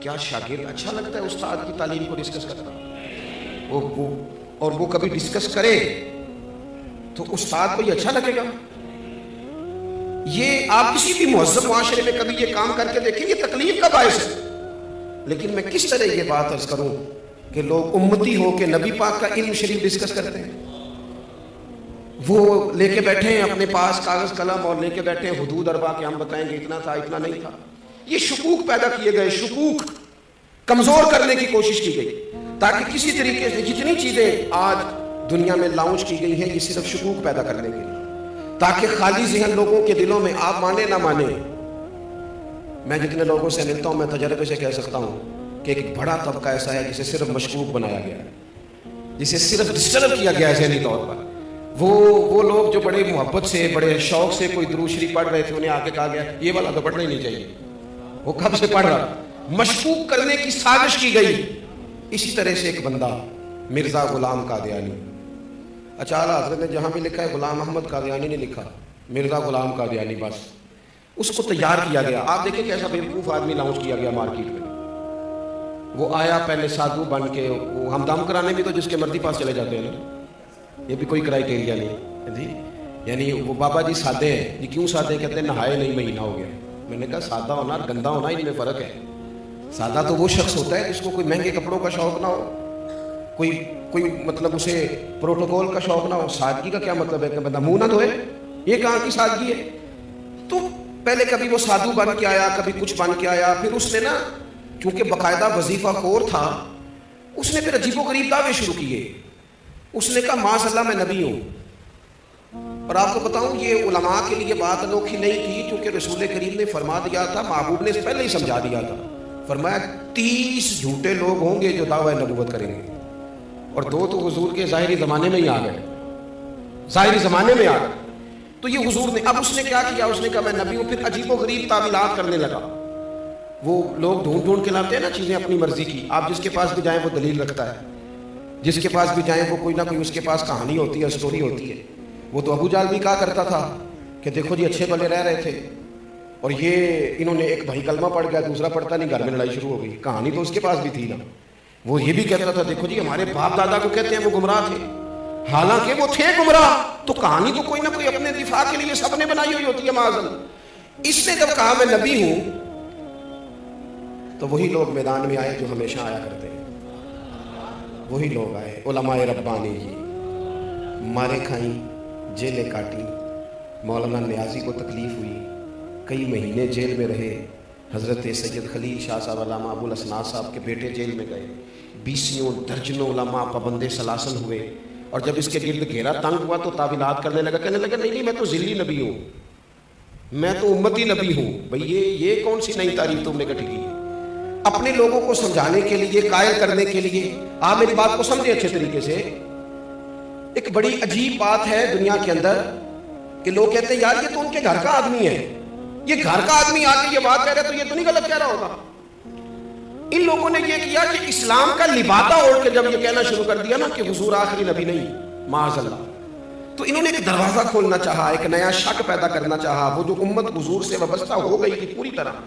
کیا شاگرد اچھا لگتا ہے استاد کی تعلیم کو ڈسکس کرتا؟ اور وہ کبھی ڈسکس کرے تو استاد کو یہ اچھا لگے گا؟ یہ آپ کسی بھی مہذب معاشرے میں کبھی یہ کام کر کے دیکھیں، یہ تکلیف کا باعث ہے۔ لیکن میں کس طرح یہ بات عرض کروں کہ لوگ امتی ہو کے نبی پاک کا علم شریف ڈسکس کرتے ہیں، وہ لے کے بیٹھے ہیں اپنے پاس کاغذ قلم اور لے کے بیٹھے ہیں حدود اربع کہ ہم بتائیں گے اتنا تھا اتنا نہیں تھا۔ یہ شکوک پیدا کیے گئے، شکوک کمزور کرنے کی کوشش کی گئی تاکہ کسی طریقے سے جتنی چیزیں آج دنیا میں لانچ کی گئی ہیں یہ صرف شکوک پیدا کرنے کے لیے، تاکہ خالی ذہن لوگوں کے دلوں میں، آپ مانے نہ مانے، میں جتنے لوگوں سے ملتا ہوں میں تجربے سے کہہ سکتا ہوں کہ ایک بڑا طبقہ ایسا ہے جسے صرف مشکوک بنایا گیا ہے، جسے صرف ڈسٹرب کیا گیا ہے ذہنی طور پر۔ وہ لوگ جو بڑے محبت سے بڑے شوق سے کوئی درود شریف پڑھ رہے تھے، انہیں آ کے کہا گیا یہ والا تو پڑھنا ہی نہیں چاہیے، وہ کب سے پڑھ رہا، مشکوک کرنے کی سازش کی گئی۔ اسی طرح سے ایک بندہ مرزا غلام قادیانی، اچھا اعلیٰ حضرت نے جہاں بھی لکھا ہے غلام احمد قادیانی نے لکھا، مرزا غلام قادیانی، بس اس کو تیار کیا گیا۔ آپ دیکھیں کیسا بیوقوف آدمی لانچ کیا گیا مارکیٹ میں۔ وہ آیا پہلے سادھو بن کے، وہ ہم دم کرانے بھی تو جس کے مرضی پاس چلے جاتے ہیں نا، یہ بھی کوئی کرائیٹیریا نہیں جی، یعنی وہ بابا جی سادے ہیں جی، کیوں سادے؟ کہتے ہیں نہائے نہیں مہینہ ہو گیا۔ میں نے کہا سادہ ہونا اور گندا ہونا ان میں فرق ہے۔ سادہ تو وہ شخص ہوتا ہے جس کو کوئی مہنگے کپڑوں کا شوق نہ ہو، کوئی مطلب اسے پروٹوکول کا شوق نہ ہو۔ سادگی کا کیا مطلب ہے کہ بندہ منہ نہ دھوئے، یہ کہاں کی سادگی ہے؟ تو پہلے کبھی وہ سادھو بن کے آیا، کبھی کچھ بن کے آیا، پھر اس نے نا کیونکہ باقاعدہ وظیفہ خور تھا، اس نے پھر عجیب و غریب دعوے شروع کیے۔ اس نے کہا معاذ اللہ میں نبی ہوں۔ اور آپ کو بتاؤں یہ علماء کے لیے بات انوکھی نہیں تھی، کیونکہ رسول کریم نے فرما دیا تھا، محبوب نے پہلے ہی سمجھا دیا تھا، فرمایا 30 جھوٹے لوگ ہوں گے جو دعوی نبوت کریں گے، اور 2 تو حضور کے ظاہری زمانے میں ہی آ گئے، ظاہری زمانے میں آ گئے۔ تو یہ حضور نے، اب اس نے کیا کیا؟ اس نے کہا میں نبی ہوں، پھر عجیب و غریب تعویلات کرنے لگا۔ وہ لوگ ڈھونڈ کے لاتے ہیں نا چیزیں اپنی مرضی کی، آپ جس کے پاس بھی جائیں وہ دلیل رکھتا ہے، جس کے پاس بھی جائیں وہ کوئی نہ کوئی اس کے پاس کہانی ہوتی ہے، سٹوری ہوتی ہے۔ وہ تو ابو جہل بھی کہا کرتا تھا کہ دیکھو جی اچھے بھلے رہ رہے تھے، اور یہ انہوں نے ایک بھائی کلمہ پڑھ گیا، دوسرا پڑھتا نہیں، گھر میں لڑائی شروع ہو گئی۔ کہانی تو اس کے پاس بھی تھی نا۔ وہ یہ بھی کہتا تھا دیکھو جی ہمارے باپ دادا کو کہتے ہیں وہ گمراہ تھے، حالانکہ وہ تھے گمراہ، تو کہانی تو کوئی نہ کوئی اپنے دفاع کے لیے سب نے بنائی ہوئی ہوتی ہے معاذ اللہ۔ اس نے جب کہا میں نبی ہوں تو وہی لوگ میدان میں آئے جو ہمیشہ آیا کرتے ہیں، وہی لوگ آئے، علماء ربانی جی، مارے کھائیں، جیلیں کاٹی، مولانا نیازی کو تکلیف ہوئی، کئی مہینے جیل میں رہے، حضرت سید خلیل شاہ صاحب علامہ ابو الاسناد صاحب کے بیٹے جیل میں گئے، 20 درجنوں علماء پابند سلاسل ہوئے، اور جب اس کے گرد گھیرا تنگ ہوا تو تعویلات کرنے لگا، کہنے لگا نہیں میں تو ذلی نبی ہوں، میں تو امتی نبی ہوں۔ بھئی یہ کون سی نئی تعریف تم نے کٹھی کی؟ اپنے لوگوں کو سمجھانے کے لیے، قائل کرنے کے لیے، آپ میری بات کو سمجھے اچھے طریقے سے۔ ایک بڑی عجیب بات ہے دنیا کے اندر کہ لوگ کہتے ہیں یار یہ تو ان کے گھر کا آدمی ہے، یہ گھر کا آدمی آ کے یہ بات کہہ رہا ہے تو یہ تو نہیں غلط کہہ رہا ہوگا۔ ان لوگوں نے یہ کیا کہ اسلام کا لبادہ اوڑھ کے جب یہ کہنا شروع کر دیا نا کہ حضور آخری نبی نہیں، معاذ اللہ، تو انہوں نے ایک دروازہ کھولنا چاہا، ایک نیا شک پیدا کرنا چاہا۔ وہ جو امت حضور سے وابستہ ہو گئی تھی پوری طرح،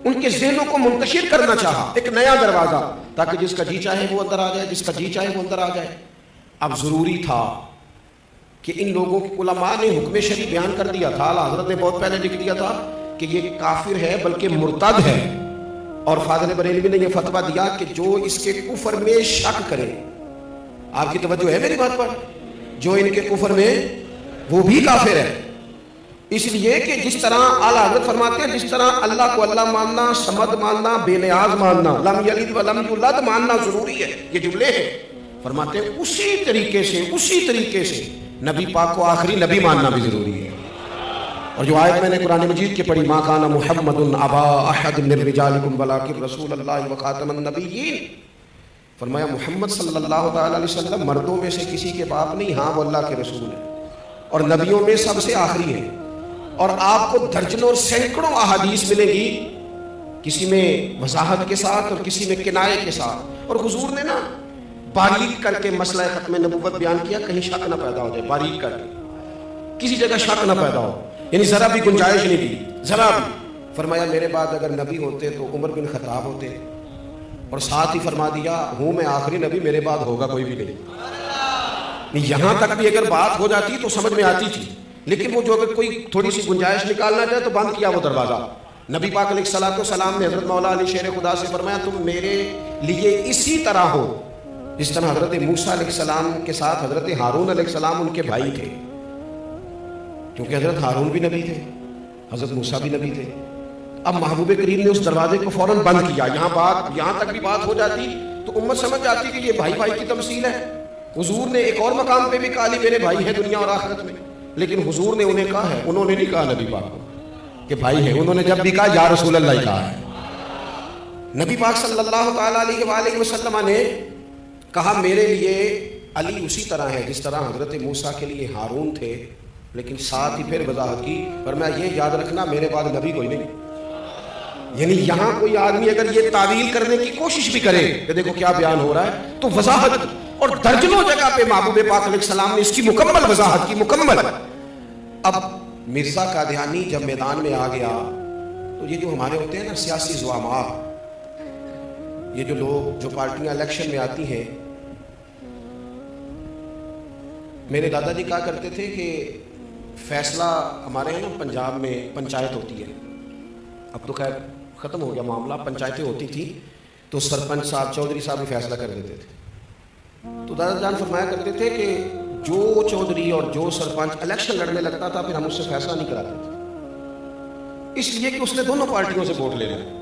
ان کے ذہنوں کو منتشر کرنا چاہا، ایک نیا دروازہ، تاکہ جس کا جی چاہے وہ اندر آ جائے، جس کا جی چاہے وہ اندر آ جائے۔ اب ضروری تھا کہ ان لوگوں کے علماء نے حکم شرعی بیان کر دیا تھا، اعلیٰ حضرت نے بہت پہلے لکھ دیا تھا کہ یہ کافر ہے بلکہ مرتد ہے، اور فاضل بریلوی نے یہ فتویٰ دیا کہ جو اس کے کفر میں شک کرے، آپ کی توجہ ہے میری بات پر، جو ان کے کفر میں وہ بھی کافر ہے۔ اس لیے کہ جس طرح اعلیٰ حضرت فرماتے ہیں جس طرح اللہ کو اللہ ماننا، صمد ماننا، بے نیاز ماننا، لم یلد ولم یولد ماننا ضروری ہے، یہ جملے ہیں، فرماتے ہیں اسی طریقے سے نبی پاک کو آخری نبی ماننا بھی ضروری ہے۔ اور جو آیت میں نے قرآن مجید کے پڑھی، ما کان محمد ابا احد من رجالکم ولکن رسول اللہ وخاتم النبیین، فرمایا محمد صلی اللہ تعالی علیہ وسلم مردوں میں سے کسی کے باپ نہیں، ہاں وہ اللہ کے رسول ہیں اور نبیوں میں سب سے آخری ہیں۔ اور آپ کو درجنوں اور سینکڑوں احادیث ملے گی، کسی میں وضاحت کے ساتھ اور کسی میں کنایے کے ساتھ۔ اور حضور نے نا باریک کر کے مسئلہ ختم نبوت بیان کیا، کہیں شک نہ پیدا ہو جائے، باریک کر کے کسی جگہ شک نہ پیدا ہو، یعنی ذرا بھی گنجائش نہیں دی، ذرا بھی۔ فرمایا میرے بعد اگر نبی ہوتے تو عمر بن خطاب ہوتے، اور ساتھ ہی فرما دیا ہوں میں آخری نبی، میرے بعد ہوگا کوئی بھی نہیں۔ یہاں تک بھی اگر بات ہو جاتی تو سمجھ میں آتی تھی، لیکن وہ جو اگر کوئی تھوڑی سی گنجائش نکالنا چاہے تو بند کیا وہ دروازہ۔ نبی پاک علیہ السلام نے حضرت مولا علی شیر خدا سے فرمایا تم میرے لیے اسی طرح ہو جس طرح حضرت موسیٰ علیہ السلام کے ساتھ حضرت ہارون علیہ السلام ان کے بھائی تھے، کیونکہ حضرت ہارون بھی نبی تھے، حضرت موسیٰ بھی نبی تھے۔ اب محبوب کریم نے اس دروازے کو فوراً بند کیا۔ یہاں تک بھی بات ہو جاتی تو امت سمجھ جاتی کہ یہ بھائی بھائی کی تمثیل ہے۔ حضور نے ایک اور مقام پہ بھی کہا لی میرے بھائی ہیں دنیا اور آخرت میں، لیکن حضور نے انہیں کہا ہے، انہوں نے نہیں کہا نبی پاک کو کہ بھائی ہیں، انہوں نے جب بھی کہا یا رسول اللہ ہی کہا ہے۔ نبی پاک صلی اللہ تعالیٰ علیہ وآلہ وسلم نے کہا میرے لیے علی اسی طرح ہے جس طرح حضرت موسیٰ کے لیے ہارون تھے، لیکن ساتھ ہی پھر وضاحت کی فرمایا یہ یاد رکھنا میرے بعد نبی کوئی نہیں۔ یعنی یہاں کوئی آدمی اگر یہ تعویل کرنے کی کوشش بھی کرے کہ دیکھو کیا بیان ہو رہا ہے، تو وضاحت اور درجنوں جگہ پہ محبوب پاک علیہ السلام نے اس کی مکمل وضاحت کی، مکمل۔ اب مرزا قادیانی جب میدان میں آ گیا تو یہ جو ہمارے ہوتے ہیں نا سیاسی زعماء، یہ جو لوگ جو پارٹیاں الیکشن میں آتی ہیں، میرے دادا جی کہا کرتے تھے کہ فیصلہ ہمارے یہاں نا پنجاب میں پنچایت ہوتی ہے، اب تو خیر ختم ہو گیا معاملہ، پنچایتیں ہوتی تھی تو سرپنچ صاحب چودھری صاحب ہی فیصلہ کر دیتے تھے۔ تو دادا جان فرمایا کرتے تھے کہ جو چودھری اور جو سرپنچ الیکشن لڑنے لگتا تھا پھر ہم اس سے فیصلہ نہیں کراتے تھے، اس لیے کہ اس نے دونوں پارٹیوں سے ووٹ لینا ہے،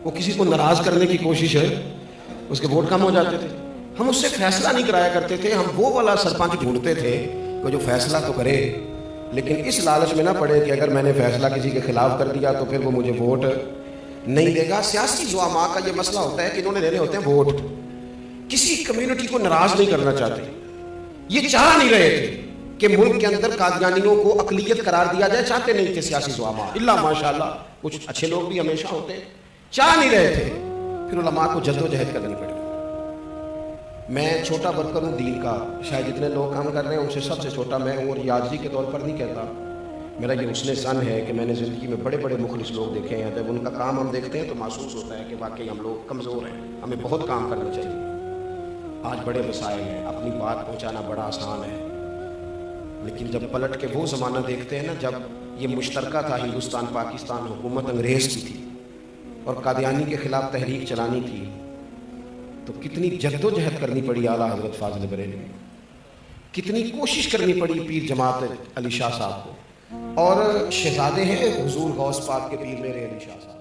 وہ کسی کو ناراض کرنے کی کوشش ہے، اس کے ووٹ کم ہو جاتے تھے۔ ہم اس سے فیصلہ نہیں کرایا کرتے تھے، ہم وہ والا سرپنچ ڈھونڈتے تھے کہ جو فیصلہ تو کرے لیکن اس لالچ میں نہ پڑے کہ اگر میں نے فیصلہ کسی کے خلاف کر دیا تو پھر وہ مجھے ووٹ نہیں دے گا۔ سیاسی زعماء کا یہ مسئلہ ہوتا ہے کہ انہوں نے لینے ہوتے ہیں ووٹ، کسی کمیونٹی کو ناراض نہیں کرنا چاہتے، یہ چاہ نہیں رہے تھے کہ ملک کے اندر قادیانیوں کو اقلیت قرار دیا جائے، چاہتے نہیں تھے سیاسی زعماء، اللہ ماشاءاللہ کچھ اچھے لوگ بھی ہمیشہ ہوتے ہیں، چاہ نہیں رہے تھے۔ پھر علماء کو جد و جہد کرنی پڑی۔ میں چھوٹا ورکر ہوں دین کا، شاید جتنے لوگ کام کر رہے ہیں ان سے سب سے چھوٹا میں ہوں، اور یہ عاجزی کے طور پر نہیں کہتا، میرا یہ حسن ظن ہے کہ میں نے زندگی میں بڑے بڑے مخلص لوگ دیکھے ہیں، جب ان کا کام ہم دیکھتے ہیں تو محسوس ہوتا ہے کہ واقعی ہم لوگ کمزور ہیں، ہمیں بہت کام کرنا چاہیے۔ آج بڑے مسائل ہیں، اپنی بات پہنچانا بڑا آسان ہے، لیکن جب پلٹ کے وہ زمانہ دیکھتے ہیں نا جب یہ مشترکہ تھا ہندوستان پاکستان، حکومت انگریز کی تھی اور قادیانی کے خلاف تحریک چلانی تھی، تو کتنی جد و جہد کرنی پڑی اعلیٰ حضرت فاضل بریلوی، کتنی کوشش کرنی پڑی پیر جماعت علی شاہ صاحب کو، اور شہزادے ہیں حضور غوث پاک کے پیر میرے علی شاہ صاحب۔